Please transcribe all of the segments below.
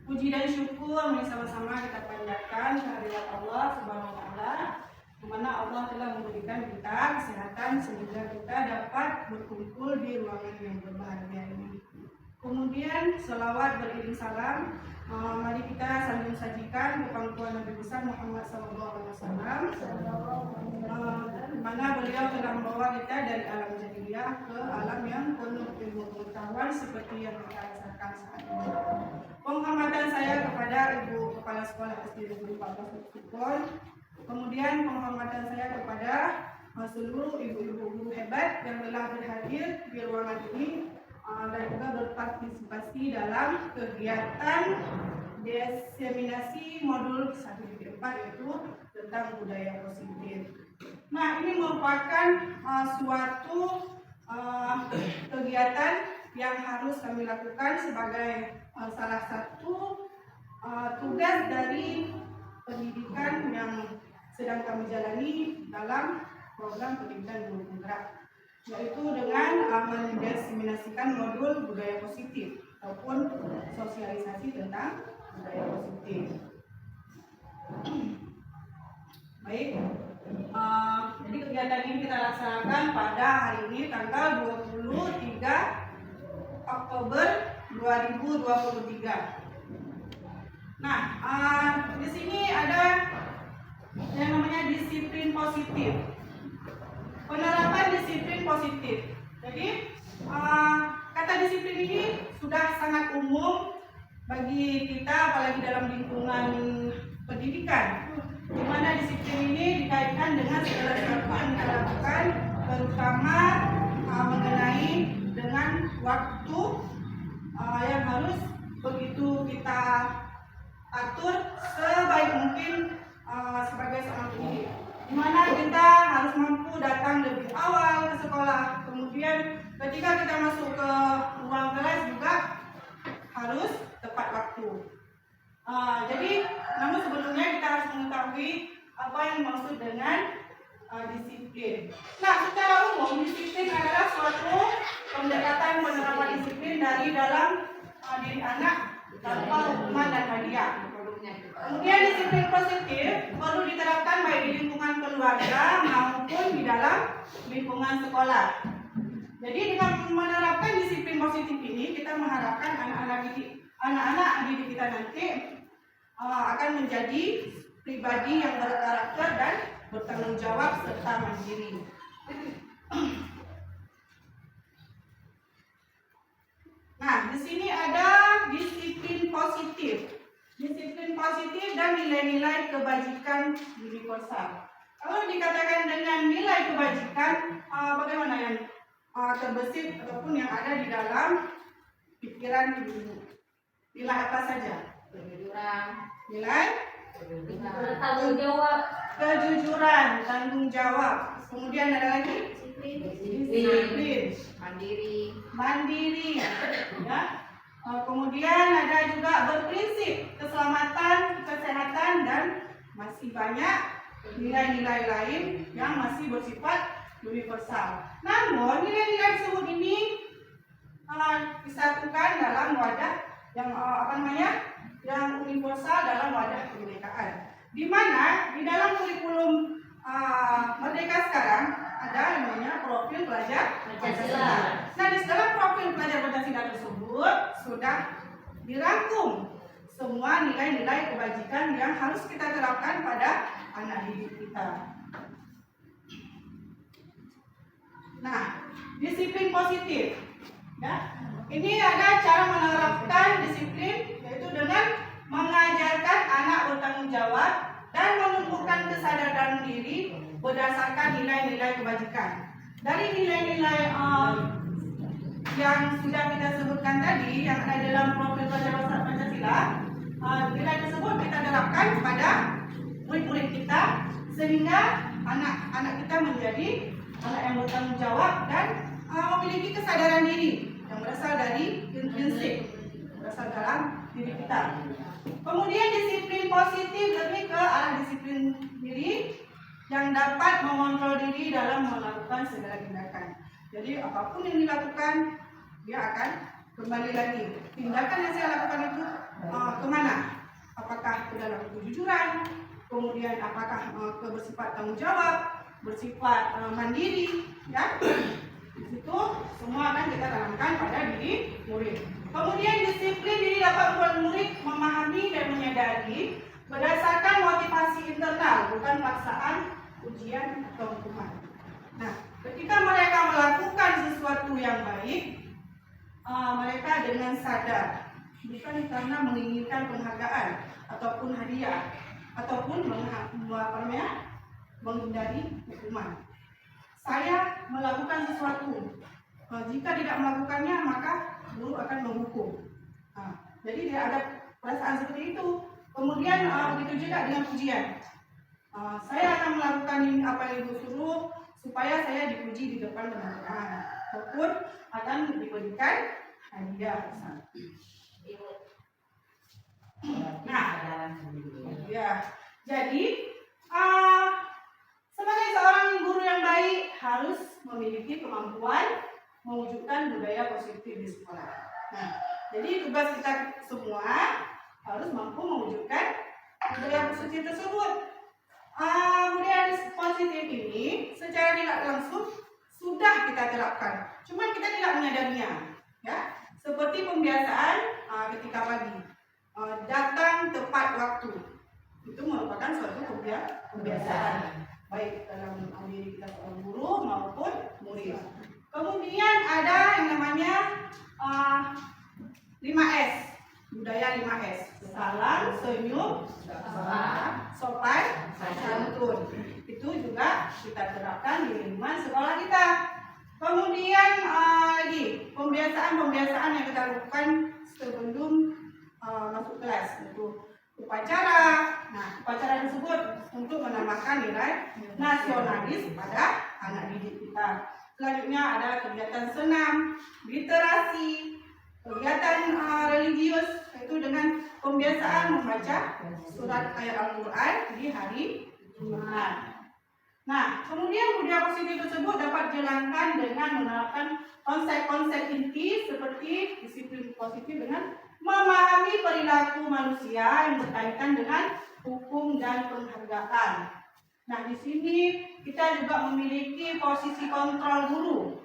Puji dan syukur mari sama-sama kita panjatkan kehadirat Allah Subhanahu wa taala, di mana Allah telah memberikan kita kesehatan sehingga kita dapat berkumpul di ruangan yang berbahagia ini. Kemudian selawat beriring salam, mari kita sambil sajikan ke pangkuan Nabi besar Muhammad SAW, di mana beliau telah membawa kita dari alam jahiliyah ke alam yang penuh ilmu pengetahuan seperti yang kita rasakan saat ini. Penghormatan saya kepada Ibu Kepala Sekolah SD Negeri 14 Sukun, kemudian penghormatan saya kepada seluruh ibu-ibu guru hebat yang telah berhadir di ruangan ini dan juga berpartisipasi dalam kegiatan diseminasi modul 1.4 yaitu tentang budaya positif. Nah, ini merupakan suatu kegiatan yang harus kami lakukan sebagai salah satu tugas dari pendidikan yang sedang kami jalani dalam program pendidikan guru penggerak, yaitu dengan mendiseminasikan modul budaya positif ataupun sosialisasi tentang budaya positif. Baik, jadi kegiatan ini kita laksanakan pada hari ini tanggal 23 Oktober 2023. Nah, di sini ada yang namanya disiplin positif. Penerapan disiplin positif. Jadi kata disiplin ini sudah sangat umum bagi kita, apalagi dalam lingkungan pendidikan, di mana disiplin ini dikaitkan dengan segala sesuatu yang kita lakukan, terutama mengenai dengan waktu yang harus begitu kita atur sebaik mungkin sebagai seorang pendidik, di mana kita harus mampu datang lebih awal ke sekolah, kemudian ketika kita masuk ke ruang kelas juga harus tepat waktu. Jadi, namun sebelumnya kita harus mengetahui apa yang dimaksud dengan disiplin. Nah, secara umum disiplin adalah suatu pendekatan penerapan disiplin dari dalam diri anak tanpa hukuman dan hadiah. Kemudian disiplin positif perlu diterapkan baik di lingkungan keluarga maupun di dalam lingkungan sekolah. Jadi dengan menerapkan disiplin positif ini, kita mengharapkan anak-anak didik kita nanti akan menjadi pribadi yang berkarakter dan bertanggung jawab serta mandiri. Nah, di sini ada disiplin positif. Disiplin positif dan nilai-nilai kebajikan universal. Kalau dikatakan dengan nilai kebajikan, bagaimana yang terbesit ataupun yang ada di dalam pikiran ibu? Nilai apa saja? Kejujuran. Nilai? Tanggung jawab. Kejujuran, tanggung jawab. Kemudian ada lagi? Disiplin. Mandiri. Ya. Kemudian ada juga berprinsip, keselamatan, kesehatan, dan masih banyak nilai-nilai lain yang masih bersifat universal. Namun nilai-nilai tersebut ini disatukan dalam wadah yang universal dalam wadah kebinekaan. Di mana di dalam kurikulum Merdeka sekarang ada namanya profil pelajar Pancasila. Nah, di dalam profil pelajar Pancasila tersebut sudah dirangkum semua nilai-nilai kebajikan yang harus kita terapkan pada anak didik kita. Nah, disiplin positif. Ya, ini ada cara menerapkan disiplin, yaitu dengan mengajarkan anak bertanggung jawab dan menumbuhkan kesadaran diri berdasarkan nilai-nilai kebajikan. Dari nilai-nilai yang sudah kita sebutkan tadi, yang ada dalam profil pelajar Pancasila, nilai tersebut kita terapkan pada murid-murid kita, sehingga anak-anak kita menjadi anak yang bertanggung jawab dan memiliki kesadaran diri yang berasal dari intrinsik, berasal dalam diri kita. Kemudian disiplin positif lebih ke arah disiplin diri yang dapat mengontrol diri dalam melakukan segala tindakan. Jadi apapun yang dilakukan, dia akan kembali lagi. Tindakan yang saya lakukan itu kemana? Apakah ke dalam kejujuran, kemudian apakah bersifat tanggung jawab, bersifat mandiri, ya? Di situ semua akan kita tanamkan pada diri murid. Kemudian disiplin diri dapat membuat murid memahami dan menyadari berdasarkan motivasi internal, bukan paksaan, ujian atau hukuman. Nah, ketika mereka melakukan sesuatu yang baik, mereka dengan sadar, bukan karena menginginkan penghargaan ataupun hadiah ataupun menghindari hukuman. Saya melakukan sesuatu, jika tidak melakukannya maka guru akan menghukum. Jadi tidak ada perasaan seperti itu. Kemudian begitu juga dengan pujian. Saya akan melakukan apa yang ibu suruh supaya saya dipuji di depan teman-teman, ataupun akan diberikan hadiah. Nah, ya, jadi sebagai seorang guru yang baik harus memiliki kemampuan mewujudkan budaya positif di sekolah. Nah, jadi tugas kita semua harus mampu mewujudkan budaya positif tersebut. Budaya positif ini secara tidak langsung sudah kita terapkan, cuman kita tidak menyadarinya, ya. Seperti pembiasaan ketika pagi, datang tepat waktu, itu merupakan suatu kebiasaan baik dalam diri kita seorang guru maupun murid. Kemudian ada yang namanya 5S, budaya 5S: salam, senyum, sopan, santun. Itu juga kita terapkan di lingkungan sekolah kita. Kemudian lagi pembiasaan yang kita lakukan sebelum masuk kelas, itu upacara. Nah, upacara tersebut untuk menambahkan nilai nasionalis pada anak didik kita. Selanjutnya ada kegiatan senam, literasi, kegiatan religius, yaitu dengan pembiasaan membaca surat ayat Al-Quran di hari Jumat. Nah, kemudian budaya positif tersebut dapat dijalankan dengan menerapkan konsep-konsep inti seperti disiplin positif dengan memahami perilaku manusia yang berkaitan dengan hukum dan penghargaan. Nah, di sini kita juga memiliki posisi kontrol guru.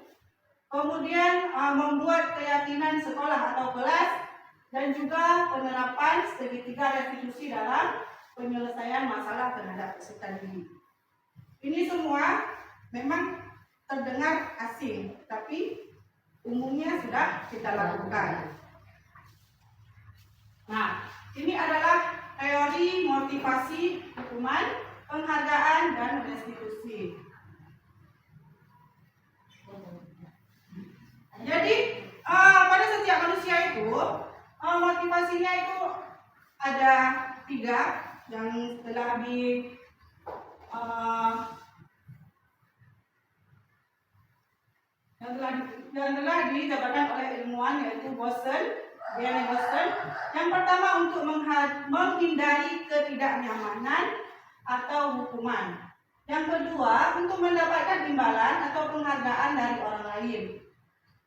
Kemudian membuat keyakinan sekolah atau kelas, dan juga penerapan segitiga restitusi dalam penyelesaian masalah terhadap peserta didik. Ini semua memang terdengar asing, tapi umumnya sudah kita lakukan. Nah, ini adalah teori motivasi, hukuman, penghargaan, dan restitusi. Jadi pada setiap manusia itu motivasinya itu ada 3 yang telah didapatkan oleh ilmuwan, yaitu Boston. Yang pertama, untuk menghindari ketidaknyamanan atau hukuman. Yang kedua, untuk mendapatkan imbalan atau penghargaan dari orang lain.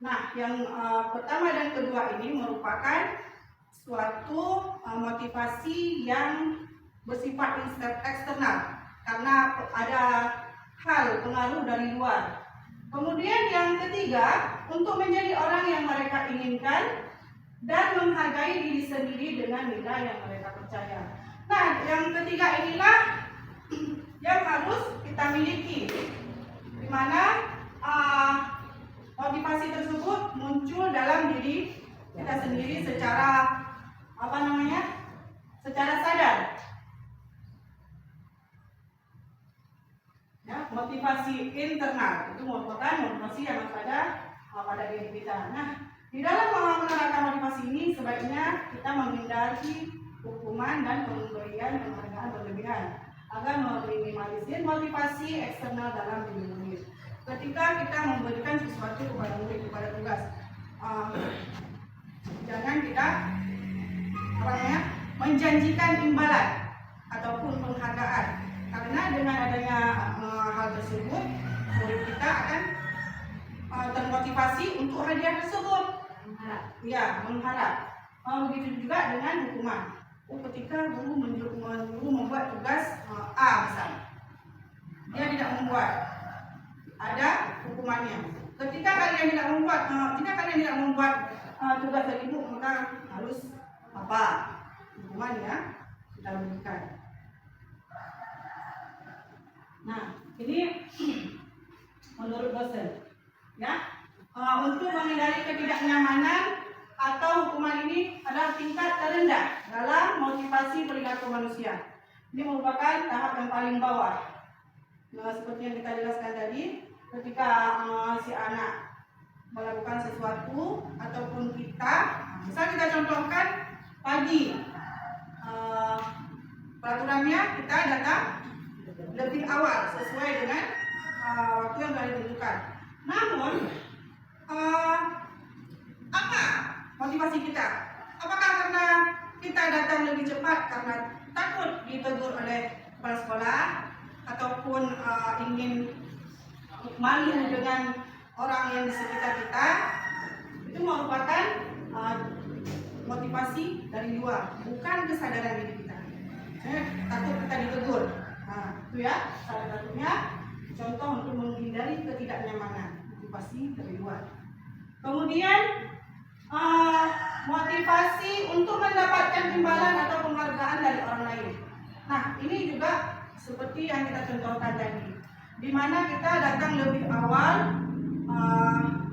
Nah, yang pertama dan kedua ini merupakan suatu motivasi yang bersifat eksternal, karena ada hal pengaruh dari luar. Kemudian yang ketiga, untuk menjadi orang yang mereka inginkan dan menghargai diri sendiri dengan nilai yang mereka percaya. Nah, yang ketiga inilah yang harus kita miliki, di mana motivasi tersebut muncul dalam diri kita sendiri secara secara sadar. Ya, motivasi internal itu merupakan motivasi yang ada pada diri kita. Nah, di dalam menerapkan motivasi ini sebaiknya kita menghindari hukuman dan pemberian penghargaan berlebihan agar meminimalisir motivasi eksternal dalam diri murid. Ketika kita memberikan sesuatu kepada murid, kepada tugas, jangan kita menjanjikan imbalan ataupun penghargaan, karena dengan adanya hal tersebut murid kita akan termotivasi untuk hadiah tersebut. Ya, mengharap. Begitu juga dengan hukuman. Ketika guru membuat tugas A misalnya, dia tidak membuat, ada hukumannya. Ketika kalian tidak membuat tugas dari ibu, maka harus apa? Hukumannya kita berikan. Nah, ini menurut dosen, ya, untuk menghindari ketidaknyamanan atau hukuman ini adalah tingkat terendah dalam motivasi perilaku manusia. Ini merupakan tahap yang paling bawah. Nah, seperti yang kita jelaskan tadi, ketika si anak melakukan sesuatu ataupun kita, misal kita contohkan pagi, peraturannya kita datang lebih awal sesuai dengan waktu yang telah ditentukan. Namun apa motivasi kita? Apakah karena kita datang lebih cepat karena takut ditegur oleh kepala sekolah, ataupun ingin malu dengan orang yang di sekitar kita? Itu merupakan motivasi dari luar, bukan kesadaran diri kita. Takut kita ditegur. Nah, itu ya salah satunya contoh untuk menghindari ketidaknyamanan, motivasi dari luar. Kemudian motivasi untuk mendapatkan imbalan atau penghargaan dari orang lain. Nah, ini juga seperti yang kita contohkan tadi, di mana kita datang lebih awal,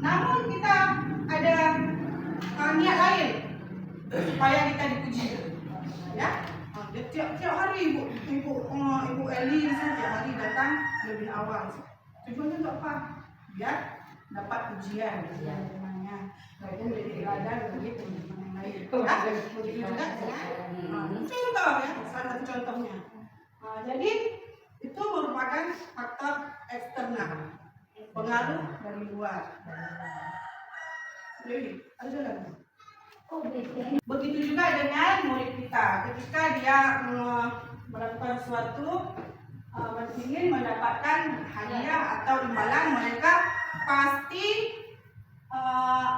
namun kita ada niat lain supaya kita dipuji, ya. Tiap hari ibu Eli tiap hari datang lebih awal. Tujuannya untuk apa? Biar dapat pujian dari temannya, lalu jadi teladan bagi teman-teman yang lain. Ya, begitu juga contoh ya, salah satu contohnya. Jadi itu merupakan faktor eksternal, pengaruh dari luar. Jadi ada lagi. Begitu juga dengan murid kita, ketika dia melakukan sesuatu, ingin mendapatkan hadiah atau imbalan, mereka pasti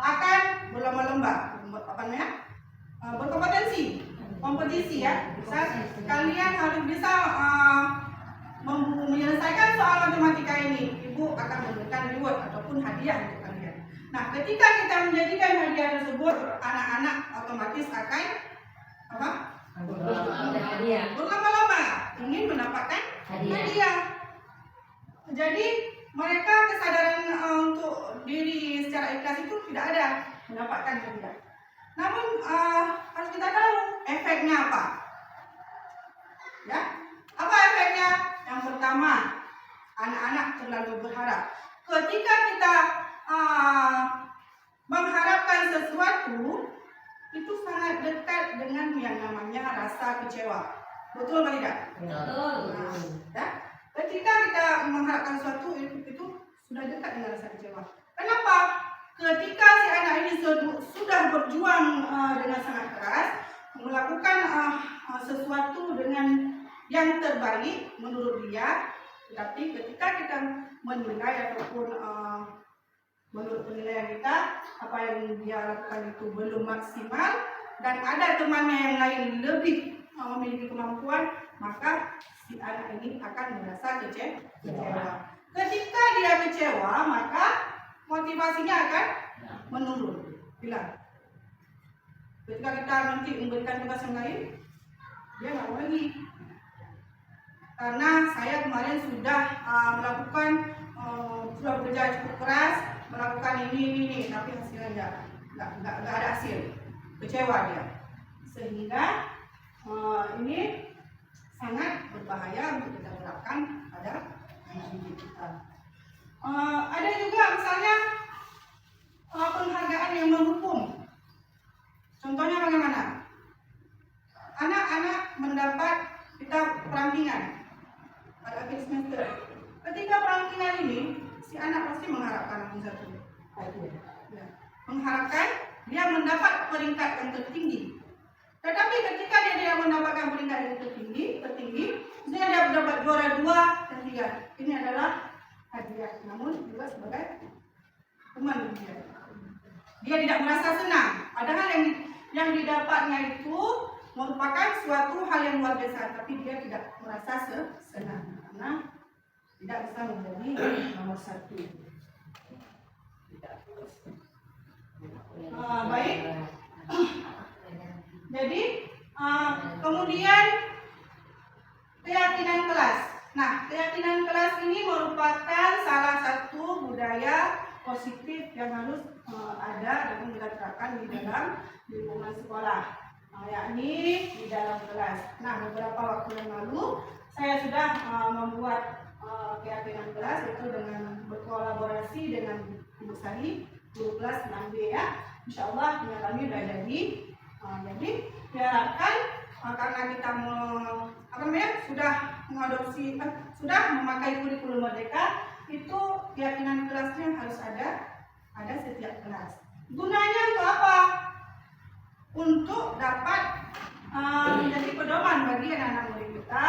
akan berlomba-lomba, kompetisi ya. Misal kalian harus bisa menyelesaikan soal matematika ini, ibu akan memberikan reward ataupun hadiah untuk kalian. Nah, ketika kita menjadikan hadiah tersebut, anak-anak otomatis akan berlomba-lomba ingin mendapatkan hadiah. Jadi mereka kesadaran untuk diri secara ikhlas itu tidak ada mendapatkan hadiah. Namun harus kita tahu efeknya apa. Ya, apa efeknya? Yang pertama, anak-anak terlalu berharap. Ketika kita mengharapkan sesuatu, itu sangat dekat dengan yang namanya rasa kecewa. Betul atau tidak? Betul. Ya? Ketika kita mengharapkan sesuatu, itu sudah dekat dengan rasa kecewa. Kenapa? Ketika si anak ini sudah berjuang dengan sangat keras, melakukan sesuatu dengan yang terbaik menurut dia, tetapi ketika kita menilai ataupun menurut penilaian kita, apa yang dia lakukan itu belum maksimal dan ada temannya yang lain lebih memiliki kemampuan, maka si anak ini akan merasa kecewa. Ketika dia kecewa, maka motivasinya akan menurun. Bila ketika kita nanti memberikan tugas yang lain, dia nggak mau lagi. Karena saya kemarin sudah melakukan, sudah bekerja cukup keras, melakukan ini, tapi hasilnya nggak ada hasil, kecewa dia. Sehingga ini sangat berbahaya untuk kita terapkan pada diri kita. Ada juga misalnya penghargaan yang menghukum. Contohnya bagaimana? Anak-anak mendapat kita perampingan pada akhir semester. Ketika perampingan ini, si anak pasti mengharapkan satu, ya, mengharapkan dia mendapat peringkat yang tertinggi. Tetapi ketika dia tidak mendapatkan peringkat yang tertinggi, dia dapat juara 2 dan 3. Ini adalah hadiah, namun juga sebagai teman dia. Dia tidak merasa senang. Padahal yang didapatnya itu merupakan suatu hal yang luar biasa, tapi dia tidak merasa senang karena tidak bisa menjadi nomor satu. Baik. Jadi kemudian keyakinan kelas. Nah, keyakinan kelas ini merupakan salah satu budaya positif yang harus ada dan kita terapkan di dalam lingkungan sekolah, yakni di dalam kelas. Nah, beberapa waktu yang lalu saya sudah membuat keyakinan kelas itu dengan berkolaborasi dengan Ibu Sari, guru kelas 6B ya. Insya Allah dengan kami sudah jadi. Jadi diharapkan karena kita sudah mengadopsi, sudah memakai kurikulum merdeka, itu keyakinan kelasnya harus ada setiap kelas. Gunanya untuk apa? Untuk dapat menjadi pedoman bagi anak-anak murid kita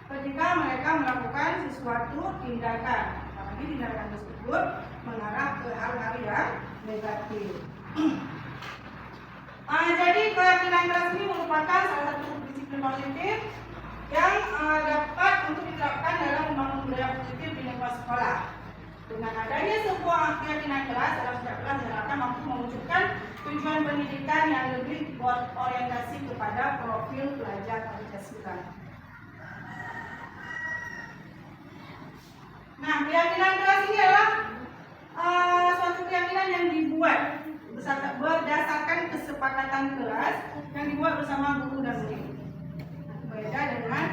ketika mereka melakukan sesuatu tindakan, apalagi tindakan tersebut mengarah ke hal-hal yang negatif. Jadi keyakinan kelas ini merupakan salah satu disiplin positif yang dapat untuk diterapkan dalam membangun budaya positif di lingkungan sekolah. Dengan adanya sebuah keyakinan kelas dalam setiap kelas diharapkan mampu mewujudkan tujuan pendidikan yang lebih berorientasi kepada profil pelajar Pancasila. Nah, keyakinan kelas ini adalah suatu keyakinan yang dibuat berdasarkan kesepakatan kelas yang dibuat bersama guru dan murid. Berbeda dengan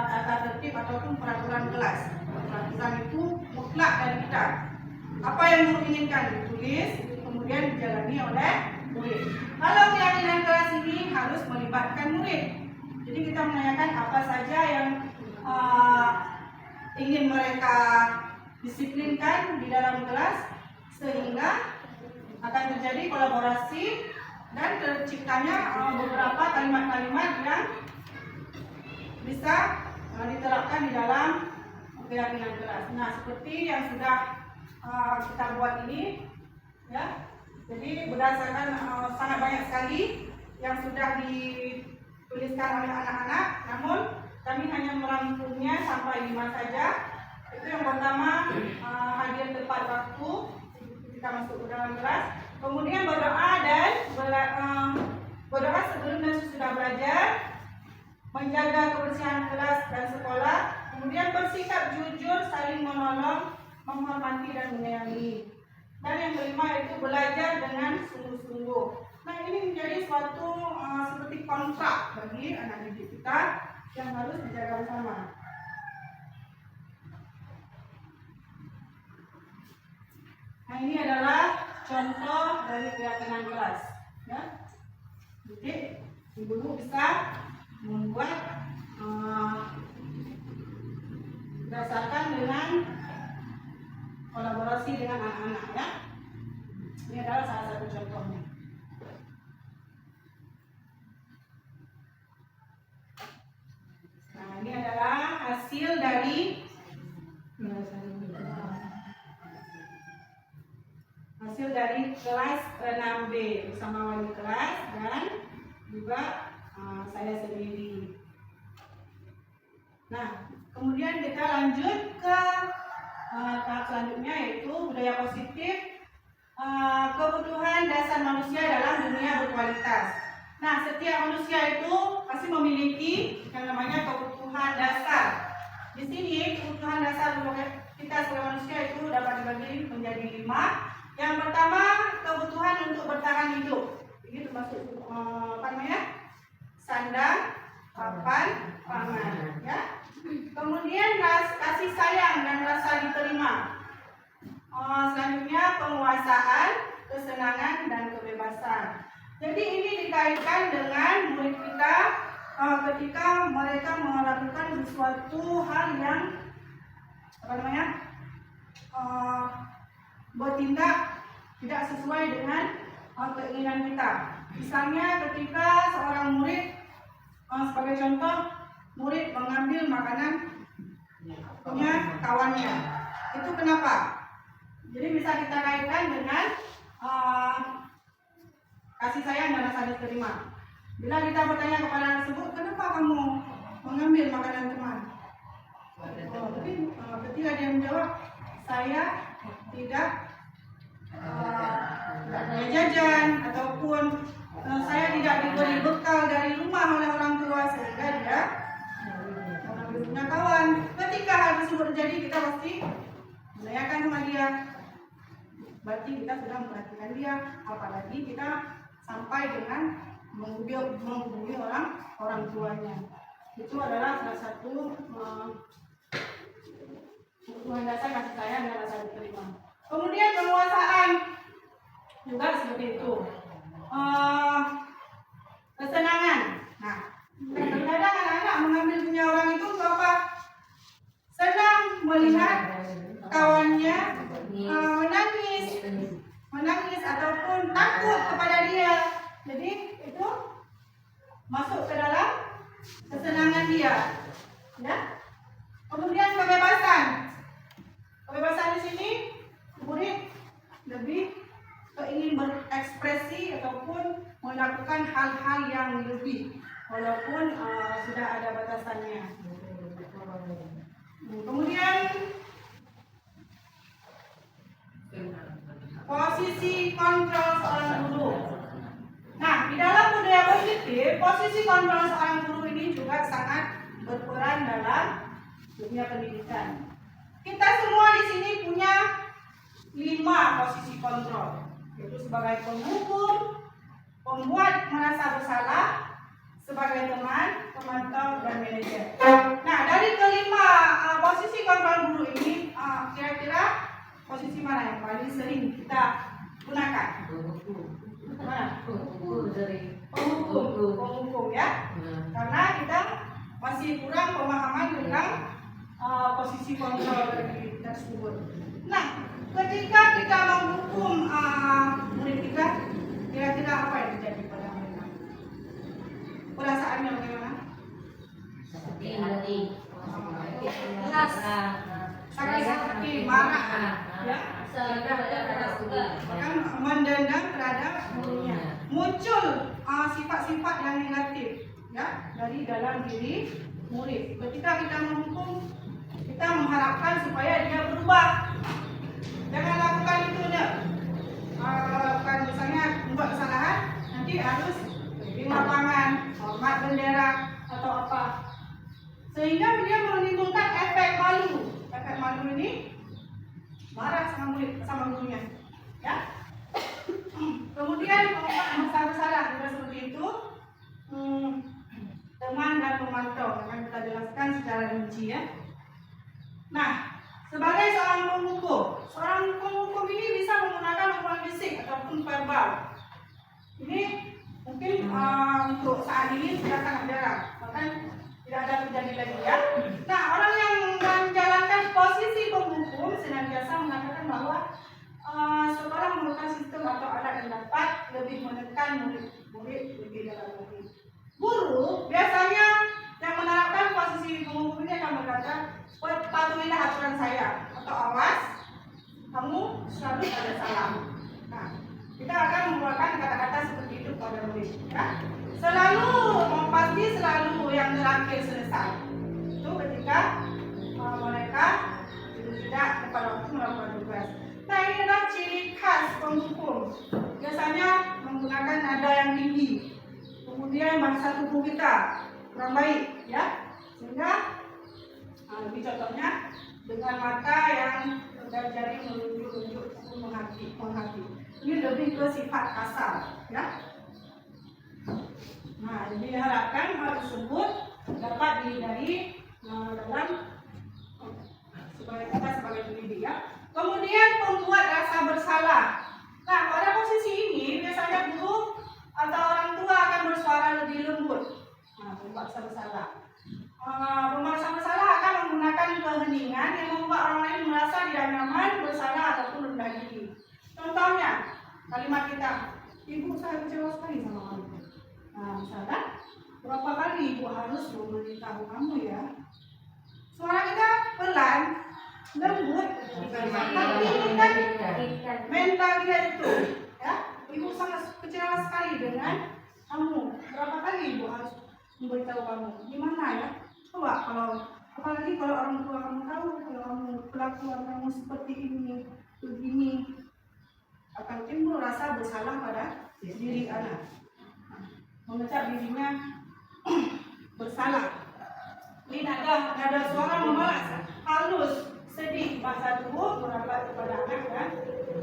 tata tertib ataupun peraturan kelas. Peraturan itu mutlak dari kita. Apa yang guru inginkan ditulis, kemudian dijalani oleh murid. Kalau keyakinan kelas ini harus melibatkan murid. Jadi kita menanyakan apa saja yang ingin mereka disiplinkan di dalam kelas sehingga akan terjadi kolaborasi dan terciptanya beberapa kalimat-kalimat yang bisa diterapkan di dalam keyakinan kelas. Nah, seperti yang sudah kita buat ini, ya. Jadi berdasarkan sangat banyak sekali yang sudah dituliskan oleh anak-anak, namun kami hanya merangkumnya sampai 5 saja. Itu yang pertama, hadir tepat waktu kita masuk ke dalam kelas, kemudian berdoa dan berdoa sebelum dan sesudah belajar, menjaga kebersihan kelas dan sekolah, kemudian bersikap jujur, saling menolong, menghormati dan menyayangi. Dan yang kelima yaitu belajar dengan sungguh-sungguh. Nah, ini menjadi suatu seperti kontrak bagi anak didik kita yang harus dijaga bersama. Nah, ini adalah contoh dari keyakinan kelas, ya. Jadi ibu bisa membuat berdasarkan dengan kolaborasi dengan anak-anak, ya. Ini adalah salah satu contohnya. Nah, ini adalah hasil dari kelas 6B bersama wali kelas dan juga saya sendiri. Nah, kemudian kita lanjut ke tahap selanjutnya yaitu budaya positif, kebutuhan dasar manusia dalam dunia berkualitas. Nah, setiap manusia itu pasti memiliki yang namanya kebutuhan dasar. Di sini kebutuhan dasar kita sebagai manusia itu dapat dibagi menjadi 5. Yang pertama, kebutuhan untuk bertahan hidup. Ini termasuk sandang, papan, pangan, ya. Kemudian kasih sayang dan rasa diterima. Selanjutnya penguasaan, kesenangan dan kebebasan. Jadi ini dikaitkan dengan murid kita ketika mereka melakukan sesuatu hal yang bertindak tidak sesuai dengan keinginan kita. Misalnya ketika seorang murid, sebagai contoh, murid mengambil makanan punya kawannya. Itu kenapa? Jadi bisa kita kaitkan dengan kasih sayang dan rasa diterima. Bila kita bertanya kepada anak tersebut, kenapa kamu mengambil makanan teman? Tapi ketika dia menjawab, saya tidak punya jajan ataupun saya tidak diberi bekal dari rumah oleh orang tua sehingga dia punya kawan. Ketika hal tersebut terjadi, kita pasti menanyakan sama dia. Berarti kita sudah memperhatikan dia, apalagi kita sampai dengan menghubungi orang tuanya. Itu adalah salah satu hubungan dasar kasih sayang dan rasa diterima. Kemudian penguasaan juga seperti itu. Kesenangan. Nah, kadang-kadang anak-anak mengambil punya orang itu apa? Senang melihat kawannya menangis ataupun takut kepada dia. Jadi itu masuk ke dalam kesenangan dia. Ya. Kemudian kebebasan. Kebebasan di sini murid lebih ingin berekspresi ataupun melakukan hal-hal yang lebih walaupun sudah ada batasannya. Kemudian posisi kontrol seorang guru. Nah, di dalam budaya positif, posisi kontrol seorang guru ini juga sangat berperan dalam dunia pendidikan. Kita semua di sini punya 5 posisi kontrol, yaitu sebagai penghukum, pembuat merasa bersalah, sebagai teman, pemantau, dan manajer. Nah, dari kelima posisi kontrol guru ini, kira-kira posisi mana yang paling sering kita gunakan? Mana? Penghukum ya. Karena kita masih kurang pemahaman tentang posisi kontrol dari tersebut. Nah, ketika kita menghukum murid kita, kira-kira apa yang terjadi pada mereka? Perasaannya bagaimana? Sakit hati, Sakit hati, marah, ya, bahkan mendendam terhadap gurunya. Muncul sifat-sifat yang negatif, ya, dari dalam diri murid. Ketika kita menghukum, kita mengharapkan supaya dia berubah. Jangan lakukan itu, ya. Kalau lakukan misalnya membuat kesalahan, nanti harus di lapangan, hormat bendera atau apa, sehingga dia menimbulkan efek malu. Efek malu ini marah sama murid, sama gurunya, ya. Kemudian merasa bersalah juga seperti itu. Teman dan pemantau akan kita jelaskan secara rinci, ya. Nah, sebagai seorang penghukum ini bisa menggunakan hukuman fisik ataupun verbal. Ini mungkin untuk saat ini sudah sangat jarang, bahkan tidak ada terjadi lagi, ya. Nah, orang yang menjalankan posisi penghukum senantiasa mengatakan bahwa sekolah memerlukan sistem atau alat yang dapat lebih menekan murid lebih dalam lagi. Guru biasanya yang menerapkan posisi penghukum ini akan berkata, patuhilah aturan saya, atau awas, kamu selalu ada salah. Nah, kita akan mengeluarkan kata-kata seperti itu pada murid, ya. Selalu pasti selalu yang terakhir selesai. Itu ketika mereka tidak tepat waktu melakukan tugas. Nah, ini adalah ciri khas penghukum. Biasanya menggunakan nada yang tinggi. Kemudian bahasa tubuh kita kurang baik, ya. Sehingga lebih contohnya dengan mata yang jari menunjuk menghati. Ini lebih ke sifat kasar, ya. Nah, jadi diharapkan hal tersebut dapat dihindari dalam sebagai pendidik, ya. Kemudian pembuat rasa bersalah. Nah, pada posisi ini biasanya guru atau orang tua akan bersuara lebih lembut. Nah, pembuat rasa bersalah. Pembuat rasa bersalah akan menggunakan keheningan yang membuat orang lain merasa tidak nyaman, bersalah ataupun rendah diri. Contohnya, kalimat kita, ibu saya kecewa sekali sama kamu. Nah, misalnya, berapa kali ibu harus memberitahu kamu, ya? Suara kita pelan, lembut, tapi ini kan mental dia itu, ya. Ibu sangat kecewa sekali dengan kamu. Berapa kali ibu harus memberitahu kamu? Gimana ya? Coba kalau apalagi kalau orang tua kamu tahu kalau kamu kelakuan kamu seperti ini, begini, akan timbul rasa bersalah pada diri anak. Mengecap dirinya bersalah. Ini nada suara memelas, halus, sedih, bahasa tubuh berambat kepada anak dan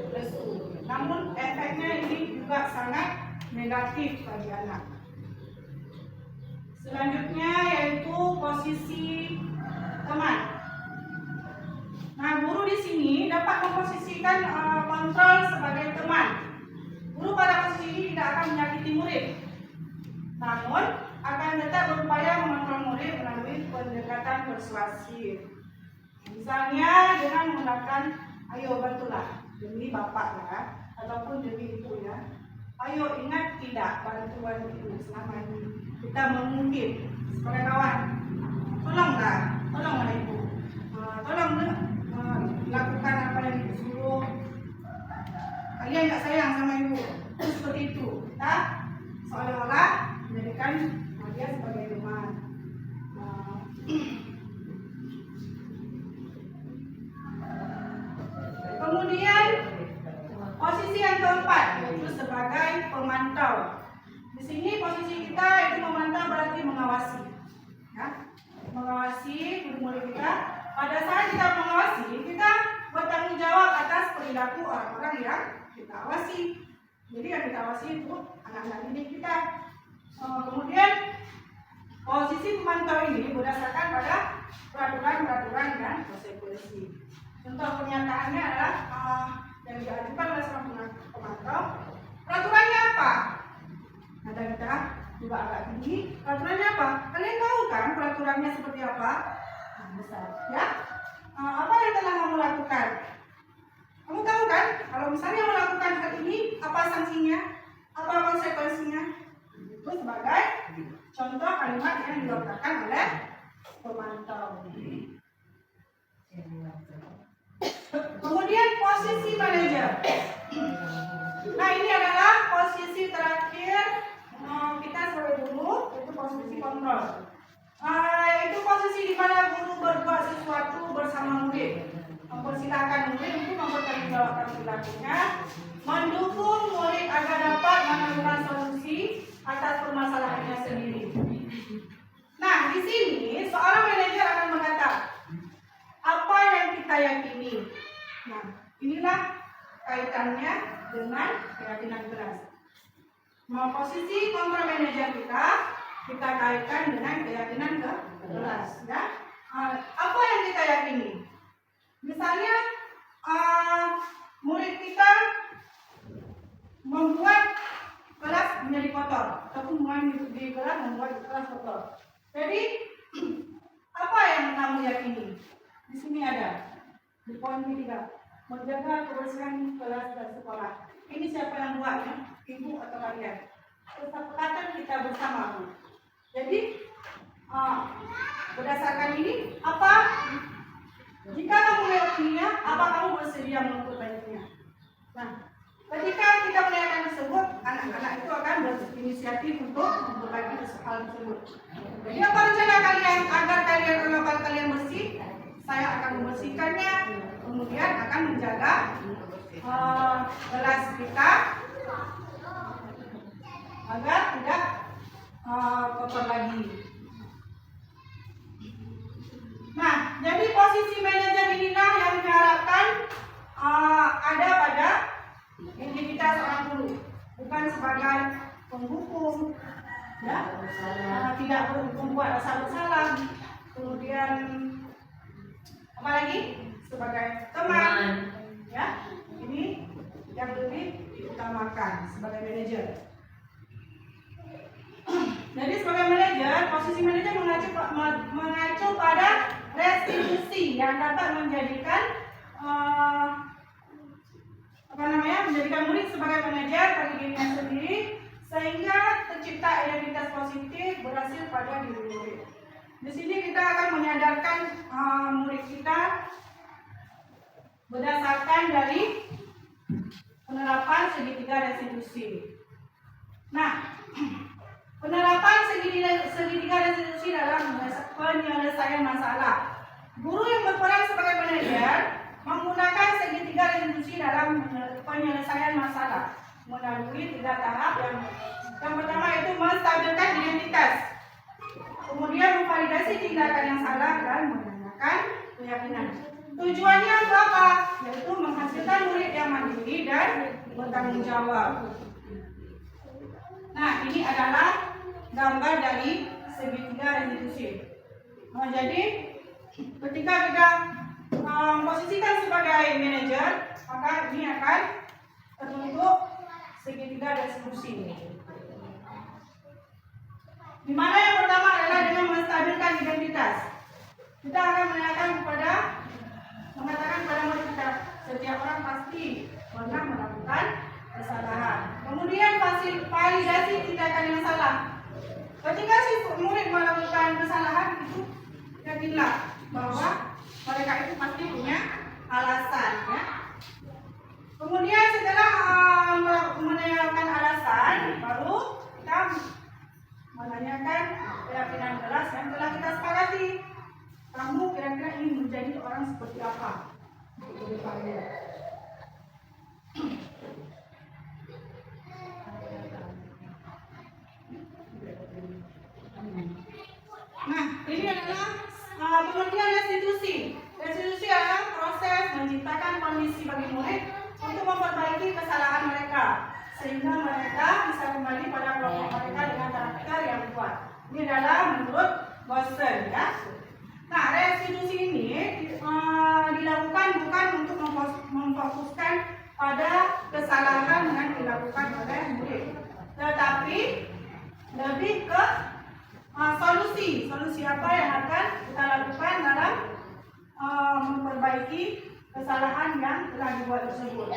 lesu. Namun efeknya ini juga sangat negatif bagi anak. Selanjutnya yaitu posisi teman. Nah, guru di sini dapat memposisikan kontrol sebagai teman. Guru pada posisi ini tidak akan menyakiti murid, namun akan tetap berupaya mengontrol murid melalui pendekatan persuasif. Misalnya dengan menggunakan, ayo bantulah demi bapak ya, ataupun demi ibu ya. Ayo ingat tidak bantuan ibu selama ini kita mengungkit sebagai kawan. Tolonglah ibu, tolong lakukan apa yang ibu suruh. Kalian nggak sayang sama ibu, seperti itu. Kita seolah-olah menjadikan dia sebagai teman. Kemudian posisi yang keempat yaitu sebagai pemantau. Di sini posisi kita itu memantau berarti mengawasi, ya? Mengawasi murid-murid kita. Pada saat kita mengawasi, kita bertanggung jawab atas perilaku orang-orang yang kita awasi. Jadi yang kita awasi itu anak-anak didik kita. Kemudian posisi pemantau ini berdasarkan pada peraturan-peraturan dan konsekuensi. Contoh pernyataannya adalah yang diajukan oleh seorang pemantau. Peraturannya apa? Nada kita juga agak tinggi. Peraturannya apa? Kalian tahu kan peraturannya seperti apa? Besar, ya. Apa yang telah kamu lakukan? Kamu tahu kan? Kalau misalnya melakukan hal ini, apa sanksinya? Apa konsekuensinya? Itu sebagai contoh kalimat yang dilontarkan oleh pemantau. Kemudian posisi manajer. Nah, ini adalah posisi terakhir kita sebagai guru, yaitu posisi kontrol. Itu posisi di mana guru berbuat sesuatu bersama murid, mempersilahkan murid untuk mempertanggungjawabkan perilakunya, mendukung murid agar dapat menemukan solusi atas permasalahannya sendiri. Nah, di sini seorang manajer akan berkata, apa yang kita yakini. Nah, inilah kaitannya dengan keyakinan keras. Posisi kontrol manajer kita kaitkan dengan keyakinan keras, ya. Apa yang kita yakini? Misalnya murid kita membuat kelas menjadi kotor, ataupun di kelas membuat kelas kotor. Jadi apa yang kamu yakini? Di sini ada di poin 3, menjaga kebersihan kelas dan sekolah. Ini siapa yang buatnya? Ibu atau kalian? Kesepakatan kita bersama, Bu. Jadi berdasarkan ini, apa jika kamu meyakininya, apa kamu bersedia memperbaikinya? Nah, ketika kita menanyakan tersebut, anak-anak itu akan berinisiatif untuk memperbaiki hal tersebut. Jadi apa rencana kalian agar lokal kalian bersih? Saya akan membersihkannya, kemudian akan menjaga kelas kita agar tidak kotor lagi. Nah, jadi posisi manajer inilah yang diharapkan ada pada identitas seorang guru, bukan sebagai penghukum, ya, tidak membuat rasa bersalah, kemudian apalagi sebagai teman, ya. Ini yang lebih diutamakan sebagai manajer. Jadi sebagai manajer, posisi manajer mengacu pada restitusi yang dapat menjadikan menjadikan murid sebagai manajer bagi dirinya sendiri, sehingga tercipta identitas positif berhasil pada diri murid. Di sini kita akan menyadarkan murid kita berdasarkan dari penerapan segitiga restitusi. Nah, penerapan segitiga restitusi dalam penyelesaian masalah. Guru yang berperan sebagai manajer menggunakan segitiga restitusi dalam penyelesaian masalah melalui 3 tahap. Yang pertama itu menstabilkan identitas, kemudian memvalidasi tindakan yang salah dan menanyakan keyakinan. Tujuannya untuk apa? Yaitu menghasilkan murid yang mandiri dan bertanggung jawab. Nah, ini adalah gambar dari segitiga restitusi. Nah, jadi ketika kita posisikan sebagai manajer, maka ini akan terbentuk segitiga restitusi. Di mana yang pertama adalah dengan menstabilkan identitas. Kita akan mengatakan kepada murid kita, setiap orang pasti pernah melakukan kesalahan. Kemudian validasi tindakan yang salah. Ketika si murid melakukan kesalahan itu, yakinlah bahwa mereka itu pasti punya alasan, ya. Kemudian setelah menanyakan alasan, baru kita menanyakan keyakinan kelas yang telah kita sepakati. Kamu kira-kira ingin menjadi orang seperti apa? Nah, ini adalah pengertian restitusi. Restitusi adalah proses menciptakan kondisi bagi murid untuk memperbaiki kesalahan mereka, sehingga mereka bisa kembali pada kelompok mereka dengan karakter yang kuat. Ini adalah menurut Gosden, ya. Nah, restitusi ini dilakukan bukan untuk memfokuskan pada kesalahan yang dilakukan oleh murid, tetapi lebih ke solusi apa yang akan kita lakukan dalam memperbaiki kesalahan yang telah dibuat tersebut.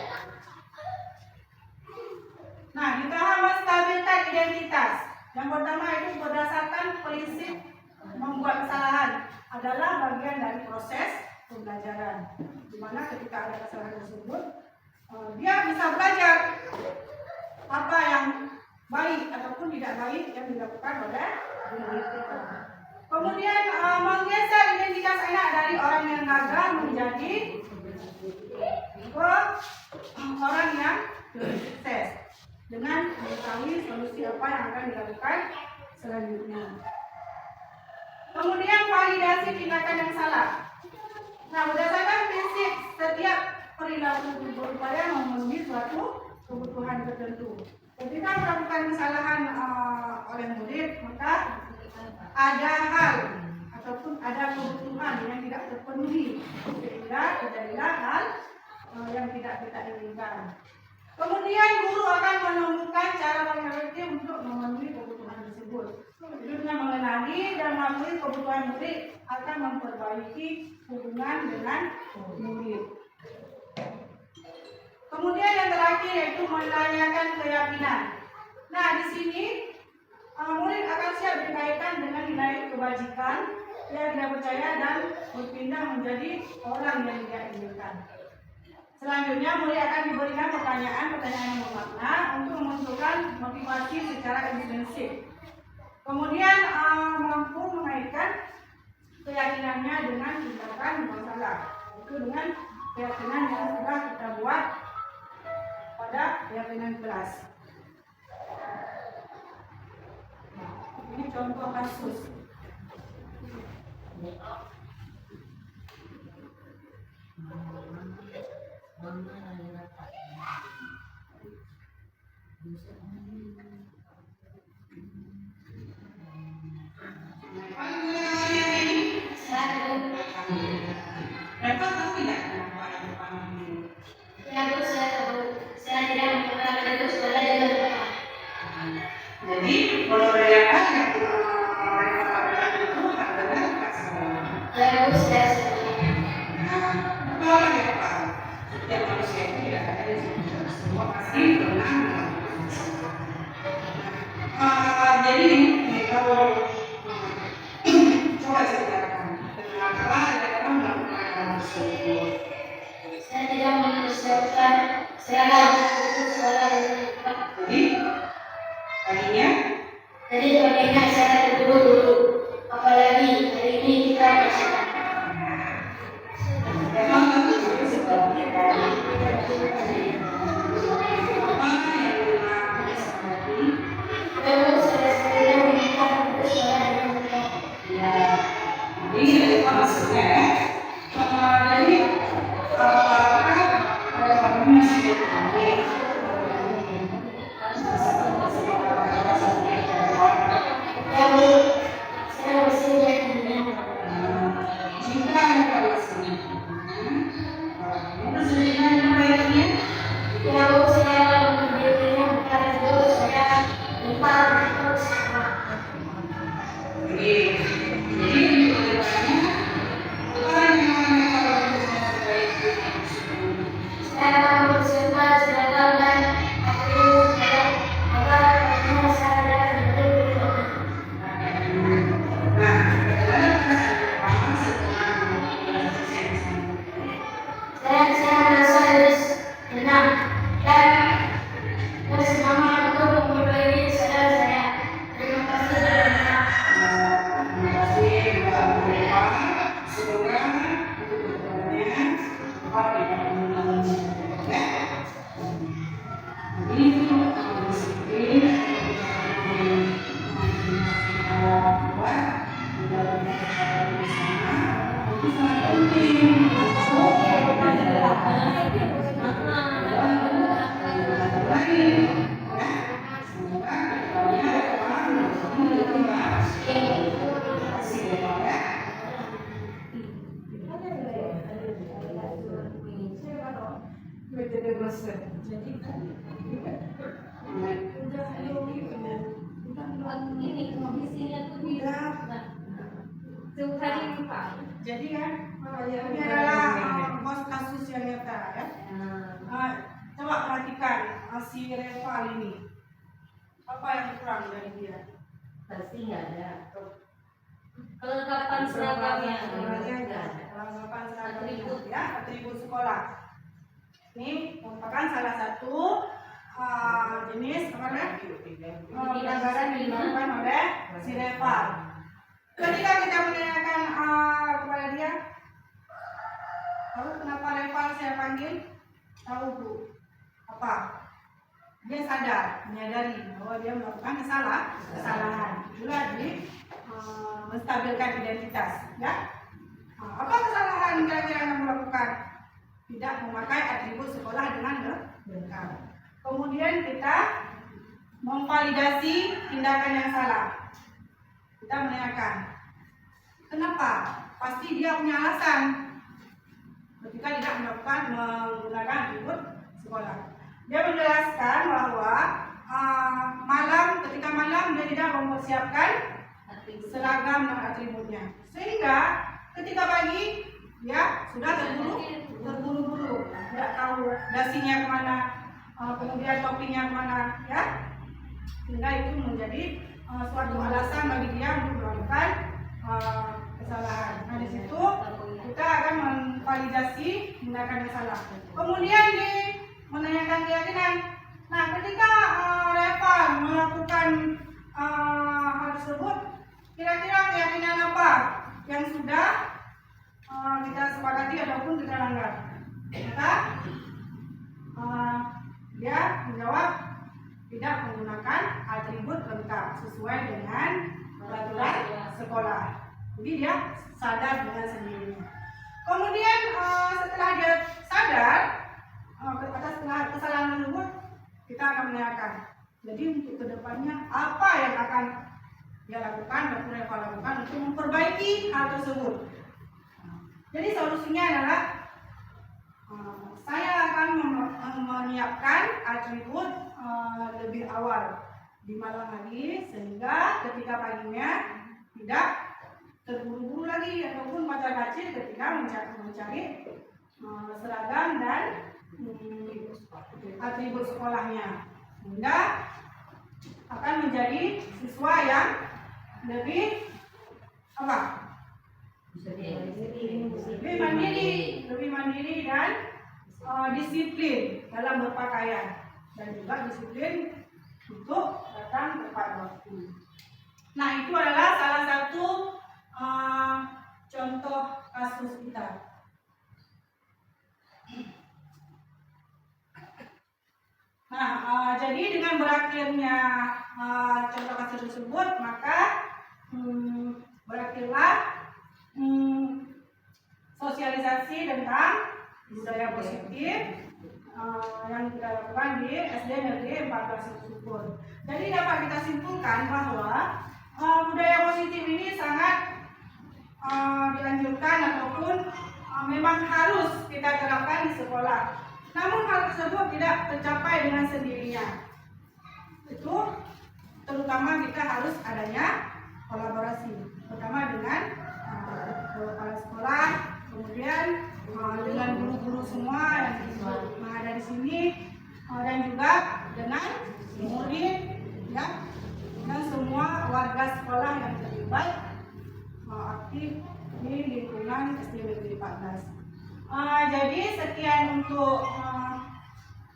Nah, di tahap menstabilkan identitas, yang pertama itu berdasarkan prinsip membuat kesalahan adalah bagian dari proses pembelajaran, di mana ketika ada kesalahan tersebut, dia bisa belajar apa yang baik ataupun tidak baik yang dilakukan oleh murid kita. Kemudian menggeser identitas anak dari orang yang gagal menjadi orang yang sukses dengan mengetahui solusi apa yang akan dilakukan selanjutnya. Kemudian validasi tindakan yang salah. Nah, berdasarkan prinsip setiap perilaku berupaya memenuhi suatu kebutuhan tertentu. Ketika melakukan kesalahan oleh murid, maka ada hal ataupun ada kebutuhan yang tidak terpenuhi, sehingga terjadilah hal yang tidak kita inginkan. Kemudian guru akan menemukan cara paling efektif untuk memenuhi kebutuhan tersebut. Dengan mengenali dan mengakui kebutuhan murid akan memperbaiki hubungan dengan murid. Kemudian yang terakhir yaitu menanyakan keyakinan. Nah, di sini murid akan siap dikaitkan dengan nilai kebajikan yang dia percaya dan berpindah menjadi orang yang dia inginkan. Selanjutnya murid akan diberikan pertanyaan yang bermakna untuk memunculkan motivasi secara intrinsik. Kemudian mampu mengaitkan keyakinannya dengan tindakan masalah, itu dengan keyakinan yang sudah kita buat pada keyakinan kelas. Ini contoh kasus. Jadi kalau Reka itu adalah apa ya Pak? Setiap manusia itu tidak ada semua pasti pernah jadi kalau coba saya katakan kenapa ada orang melakukan hal tersebut? Saya tidak mempersiapkan, saya harus putus sekolah. Jadi saya akan mempersiapkan seragam dan atribut agar semua sadar betul. Saya merasa tenang dan bersemangat untuk memperbaiki sadar saya. Terima kasih banyak. Terima kasih Mbak Reva. Semoga untuk kedepannya Bapak tidak mengulangi. Ya. Jadi disiplin itu sangat penting. Jadi kan ini adalah kasus yang nyata ya. Coba perhatikan si Reva ini. Apa yang kurang dari dia? Pasti nggak ada. Kelengkapan seragamnya nggak ada. Kelengkapan seragam ya, atribut sekolah. Ini merupakan salah satu jenis apa namanya? Pelanggaran yang dilakukan oleh si Reva. Ketika kita menanyakan kepada dia, tahu kenapa Reva saya panggil? Tahu Bu? Apa? Dia sadar, menyadari bahwa dia melakukan kesalahan. Itulah di menstabilkan identitas, ya. Apa kesalahan kira-kira yang melakukan? Tidak memakai atribut sekolah dengan lengkap. Kemudian kita memvalidasi tindakan yang salah. Kita menanyakan, kenapa? Pasti dia punya alasan ketika tidak menggunakan atribut sekolah. Dia menjelaskan bahwa ketika malam dia tidak mempersiapkan seragam dan atributnya, sehingga ketika pagi dia sudah terburu-buru, tidak tahu dasinya kemana, kemudian topinya kemana, ya, sehingga itu menjadi suatu alasan bagi dia untuk melakukan kesalahan. Nah, di situ kita akan memvalidasi tindakan yang salah. Kemudian menanyakan keyakinan. Nah, ketika Reva melakukan hal tersebut, kira-kira keyakinan apa yang sudah kita sepakati ataupun kita langgar? Maka dia menjawab tidak menggunakan atribut lengkap sesuai dengan peraturan sekolah. Jadi dia sadar dengan sendirinya. Kemudian setelah dia sadar atas kesalahan tersebut, kita akan menanyakan. Jadi untuk kedepannya apa yang akan dia lakukan dan Reva lakukan untuk memperbaiki hal tersebut. Jadi solusinya adalah saya akan menyiapkan atribut lebih awal di malam hari, sehingga ketika paginya tidak terburu-buru lagi ataupun kacir-kacir ketika mencari seragam dan atribut sekolahnya, sehingga akan menjadi siswa yang lebih lebih mandiri dan disiplin dalam berpakaian, dan juga disiplin untuk datang tepat waktu. Nah, itu adalah salah satu contoh kasus kita. Nah, jadi dengan berakhirnya contoh kasus tersebut, maka berakhirlah sosialisasi tentang budaya positif yang kita lakukan di SD Negeri 14 Syukur. Jadi dapat kita simpulkan bahwa budaya positif ini sangat dianjurkan ataupun memang harus kita terapkan di sekolah. Namun hal tersebut tidak tercapai dengan sendirinya. Itu terutama kita harus adanya kolaborasi, pertama dengan kepala sekolah, kemudian dengan guru-guru semua yang disebut. Nah, 2014. Jadi sekian untuk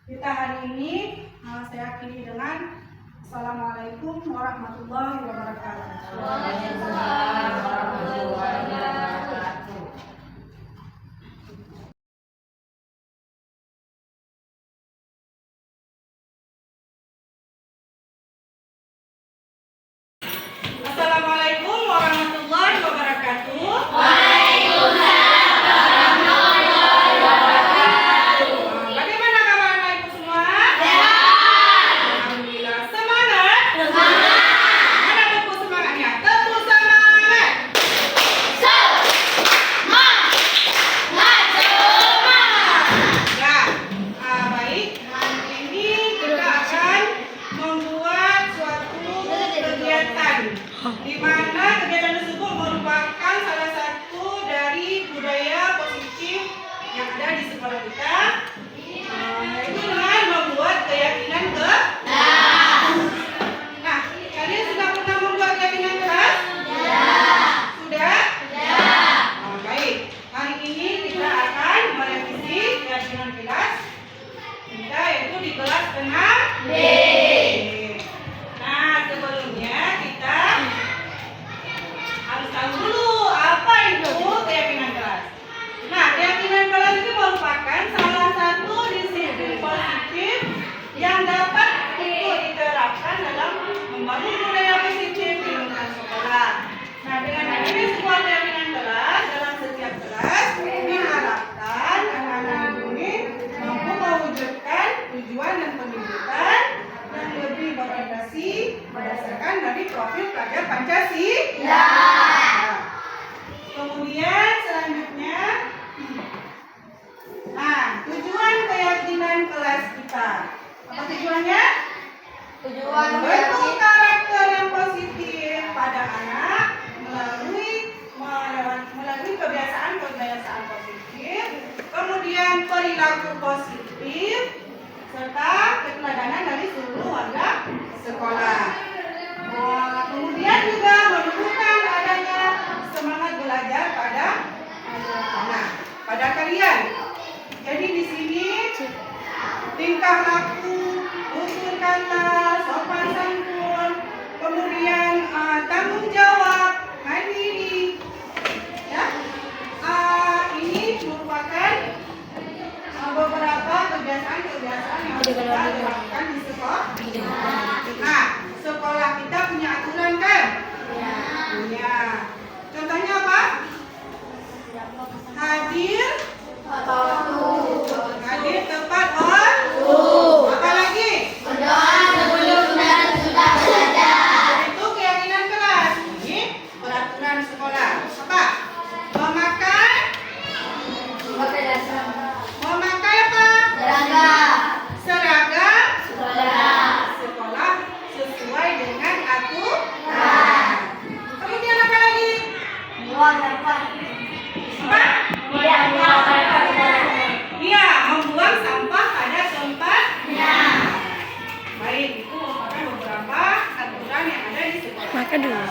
kita hari ini. Saya akhiri dengan Assalamualaikum warahmatullahi wabarakatuh. Waalaikumsalam warahmatullahi wabarakatuh. Assalamualaikum warahmatullahi wabarakatuh. Bagaimana kabar anak ibu semua? Alhamdulillah. Semangat? Mana tepuk semangatnya? Tepuk semangat. Ya, baik. Hari ini kita akan membuat suatu kegiatan di mana kegiatan tersebut merupakan salah satu dari budaya positif yang ada di sekolah kita, yaitu dengan membuat keyakinan kelas. Nah, kalian sudah pernah membuat keyakinan kelas? Sudah? Baik. Hari ini kita akan merevisi keyakinan kelas kita, yaitu di kelas 6B. Nah, sebelumnya kita harus tahu dulu apa itu keyakinan kelas. Nah, keyakinan kelas itu merupakan salah satu disiplin positif yang dapat untuk diterapkan dalam membangun budaya positif di lingkungan sekolah. Nah, dengan adanya sebuah keyakinan kelas dalam setiap kelas, diharapkan anak-anak ini mampu mewujudkan tujuan dan pendidikan yang lebih berorientasi berdasarkan dari profil pelajar Pancasila. Kemudian selanjutnya, tujuan keyakinan kelas kita. Apa tujuannya? Membentuk karakter yang positif pada anak melalui kebiasaan positif, kemudian perilaku positif, serta keteladanan dari seluruh warga sekolah. Kemudian juga menumbuhkan adanya semangat belajar pada kalian. Jadi di sini tingkah laku, unsur kata, sopan santun, kemudian tanggung jawab, mandiri, ya. Ini merupakan beberapa kebiasaan yang harus kita lakukan di sekolah. Nah, sekolah kita punya aturan kan? Punya. Contohnya apa? Hadir tepat waktu. Apa lagi? Itu keyakinan kelas. Ini peraturan sekolah. Apa? Memakai apa? Seragam sekolah sesuai dengan aturan. Kemudian apa lagi? Apa? Iya, membuang sampah pada tempatnya. Baik, itu merupakan beberapa aturan yang ada di sekolah. Makan dulu.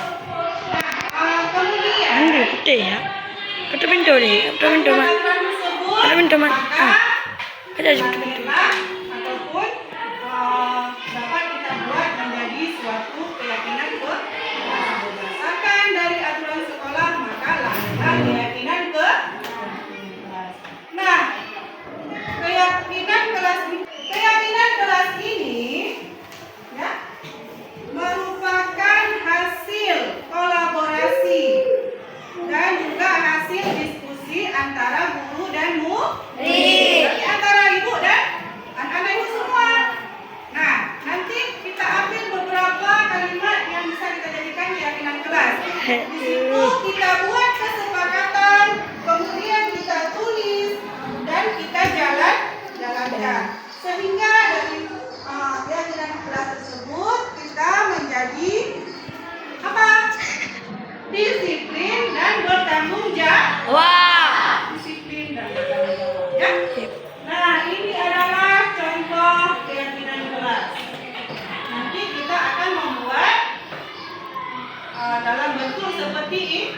Kemudian Anu putih ya. Kata pintu nih. Kata pintu mak. aturan tersebut, Kata pintu mak. maka Ada pintu pintu. memang ataupun dapat kita buat menjadi suatu keyakinan berdasarkan dari aturan sekolah, maka lahirlah keyakinan kelas. Nah, keyakinan kelas ini ya merupakan hasil kolaborasi dan juga hasil diskusi antara guru dan murid. Jadi antara ibu dan anak-anak ibu semua. Nah, nanti kita ambil beberapa kalimat yang bisa kita jadikan keyakinan kelas. Di situ kita buat kesepakatan, kemudian kita tulis dan kita jalankan. Sehingga dari keyakinan kelas tersebut kita menjadi apa? Disiplin dan bertanggung jawab. Wah. Disiplin dan bertanggung jawab. Ya. Nah, ini adalah contoh keyakinan kelas. Nanti kita akan membuat dalam bentuk seperti ini.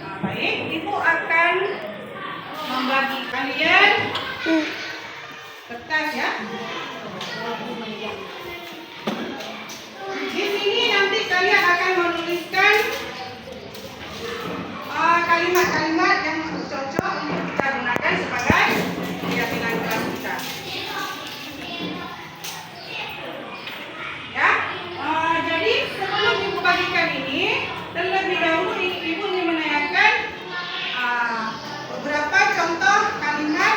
Nah, Baik, Ibu akan membagi kalian kertas ya. Di sini nanti kalian akan menuliskan kalimat-kalimat yang cocok untuk kita gunakan sebagai keyakinan kelas kita. Ya, jadi sebelum Ibu bagikan ini, terlebih dahulu Ibu ingin menanyakan beberapa contoh kalimat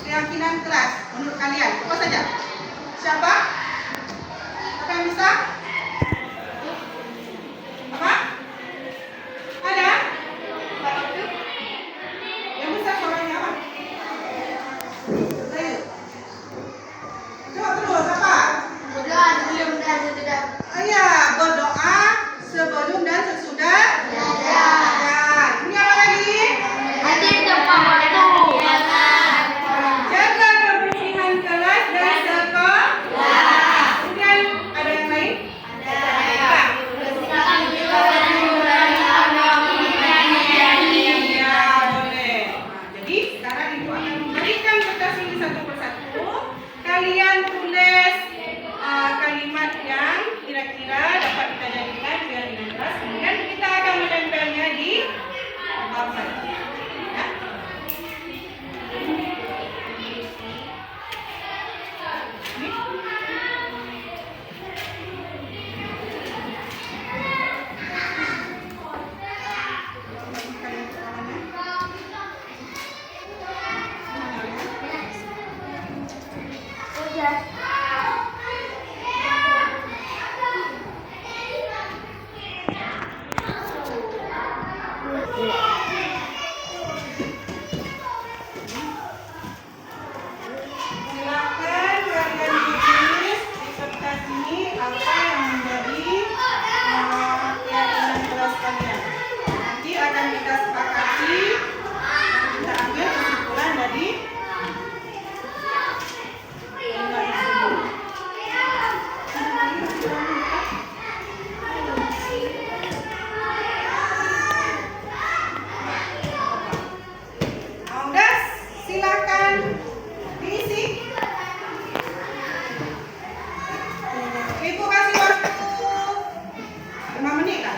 keyakinan kelas menurut kalian. Apa saja? Siapa? Siapa yang bisa? Apa? Ada? Yang bisa suaranya apa? Ayo. Coba terus apa? Berdoa sebelum dan sesudah Iya, berdoa sebelum dan sesudah belajar. Ini apa lagi? hadir tepat waktu. Jaga kebersihan kelas dan sekolah. Kemudian ada yang lain? Apa? Ya, boleh. Jadi sekarang Ibu akan memberikan kertas ini satu persatu. Kalian tulis kalimat yang kira-kira dapat kita jadikan keyakinan kelas. Kemudian kita akan menempelnya di papan. Ya. Ini. Silakan kalian tulis di kertas ini apa yang menjadi keyakinan kelas kalian. Nanti akan kita sepakati dan kita ambil kesimpulan dari kalimat tersebut. Udah, silakan diisi. Ibu kasih waktu 5 menit lah.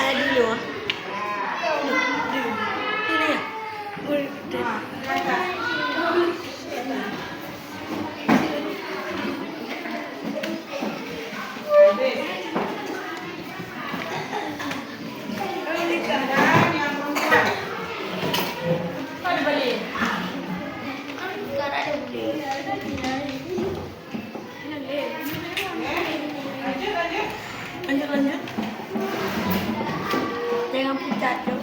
Ada dulu. Ini ya. Lanjut. Jangan pucat dong.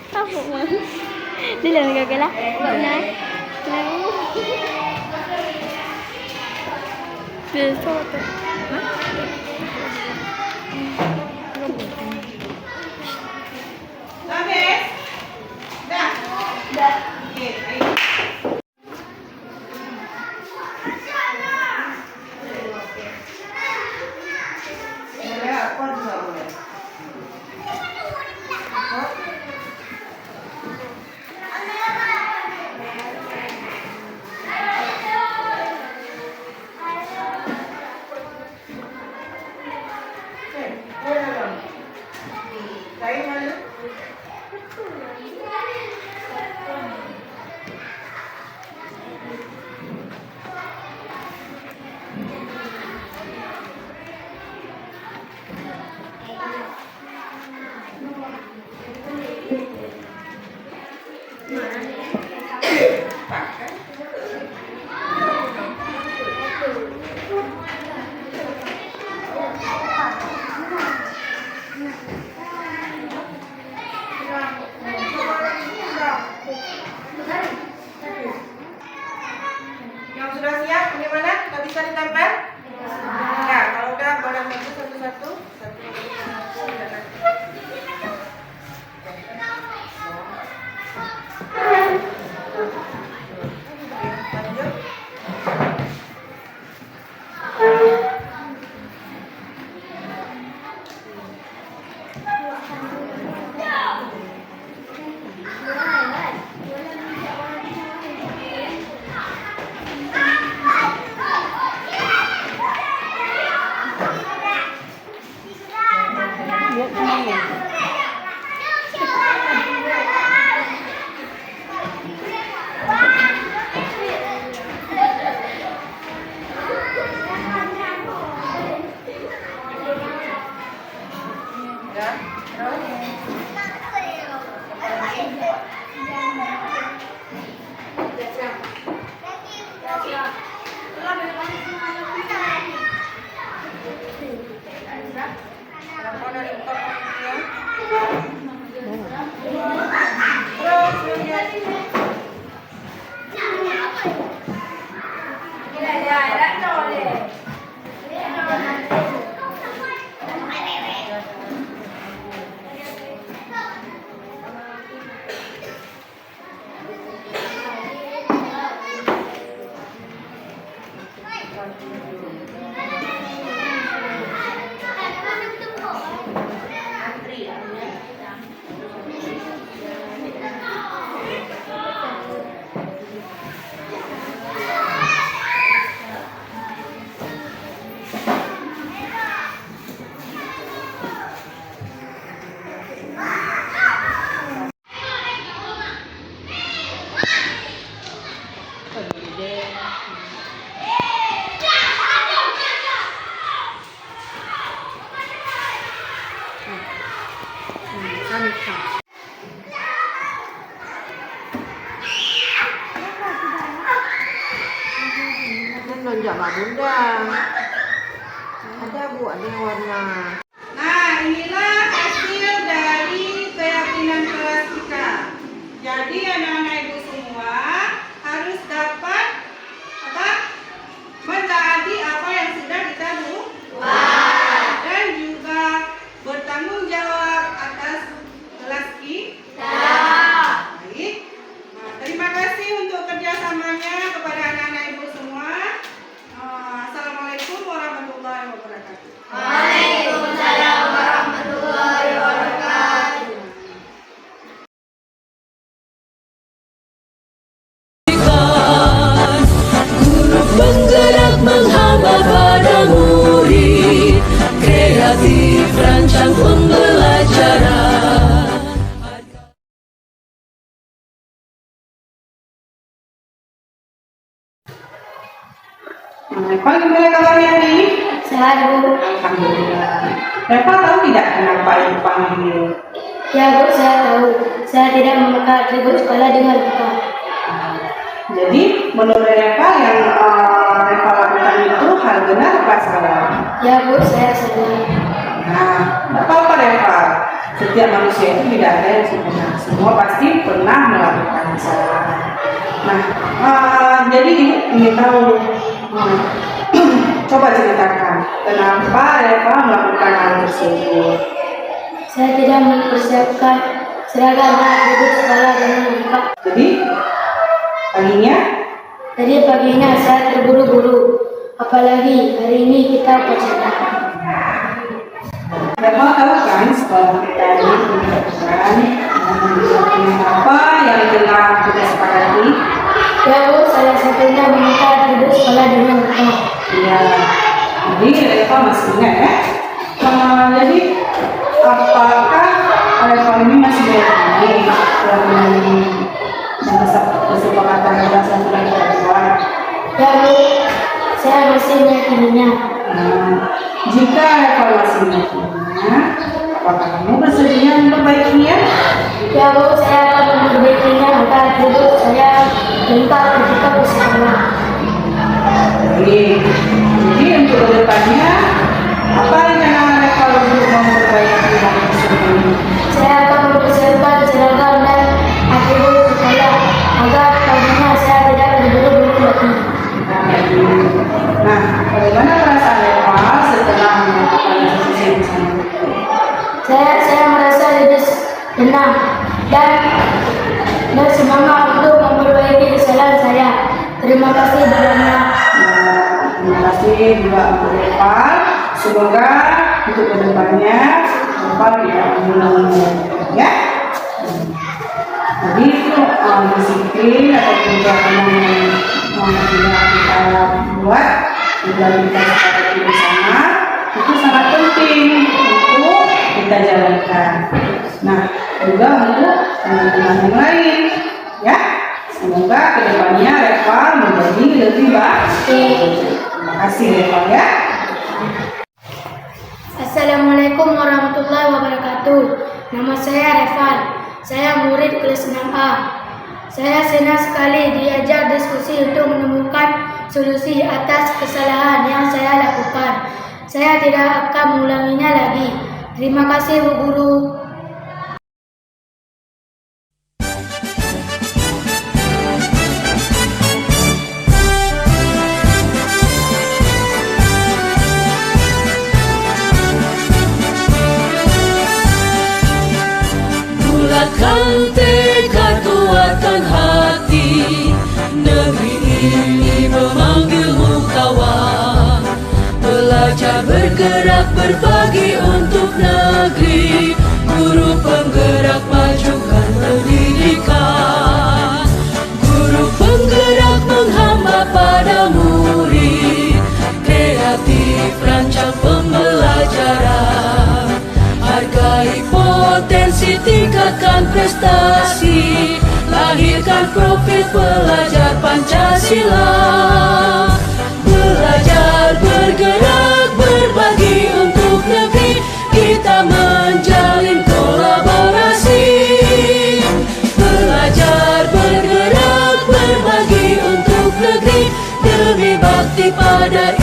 Apa mah? Dia jangan gagal lah. Nah. Besok tuh. Yang sudah siap, bagaimana? Nggak bisa ditempel? Nah, kalau udah boleh maju satu-satu. Lanjut. Lonjak sama bunda. Ada bu, ada yang warna. Nah, inilah hasil dari keyakinan kelas kita. Jadi anak-anak ibu semua harus dapat apa? Mentaati apa Reva gimana kabarnya hari ini? Sehat, Bu. Alhamdulillah. Reva tahu tidak kenapa ibu panggil? Ya, Bu, saya tahu. Saya tidak membuka atribut sekolah dengan buka. Jadi menurut Reva yang Reva lakukan itu hal benar apa salah? Ya, Bu, saya sadar. Nah, tidak apa-apa Reva. Setiap manusia itu tidak ada yang sempurna. Semua pasti pernah melakukan kesalahan. Nah, jadi ingin tahu, coba ceritakan kenapa Reva melakukan hal tersebut. Saya tidak mempersiapkan seragam dan atribut sekolah dengan buka. Jadi paginya Tadi paginya saya terburu-buru. Apalagi hari ini kita upacara. Reva tahu kan sekolah kita ini melakukan apa yang telah kita sepakati? Ya, Bu, salah satunya meminta atribut sekolah dengan buka. Ya, jadi Reva masih ingat ya. Jadi apakah Reva ini masih meyakini yang kesepakatan yang sudah kita buat? Ya, Bu, saya masih meyakininya. Jika Reva masih meyakininya, apakah kamu bersedia memperbaikinya? Ya, Bu, saya akan memperbaikinya agar atribut saya lengkap ketika bersekolah. Baik. Jadi untuk kedepannya, apa rencana Reva untuk memperbaiki hal tersebut? Saya akan mempersiapkan seragam dan atribut sekolah agar paginya saya tidak terburu-buru lagi. Nah, bagaimana perasaan Reva setelah melakukan sesi bersama? Saya merasa lebih tenang dan semangat untuk memperbaiki kesalahan saya. Terima kasih banyak. Terima kasih juga untuk Reva. Semoga untuk kedepannya Reva tidak mengulangi ya. Jadi itu disiplin atau kebijakan yang sudah kita buat, sudah kita sepakati bersama, itu sangat penting untuk kita jalankan. Nah, juga untuk teman-teman yang lain, ya. Semoga kedepannya Reva menjadi lebih baik. Terima kasih Reva ya. Assalamualaikum warahmatullahi wabarakatuh. Nama saya Revan. Saya murid kelas 6A. Saya senang sekali diajak diskusi untuk menemukan solusi atas kesalahan yang saya lakukan. Saya tidak akan mengulanginya lagi. Terima kasih, Bu Guru. Bulatkan tekad, kuatkan hati. Negeri ini memanggilmu kawan. Belajar bergerak berbagi untuk negeri. Guru penggerak majukan pendidikan. Guru penggerak menghamba pada murid. Kreatif rancang pembelajaran. Hargai potensi, tingkatkan prestasi. Lahirkan profil pelajar Pancasila. Belajar bergerak berbagi untuk negeri. Kita menjalin kolaborasi. Belajar bergerak berbagi untuk negeri. Demi bakti pada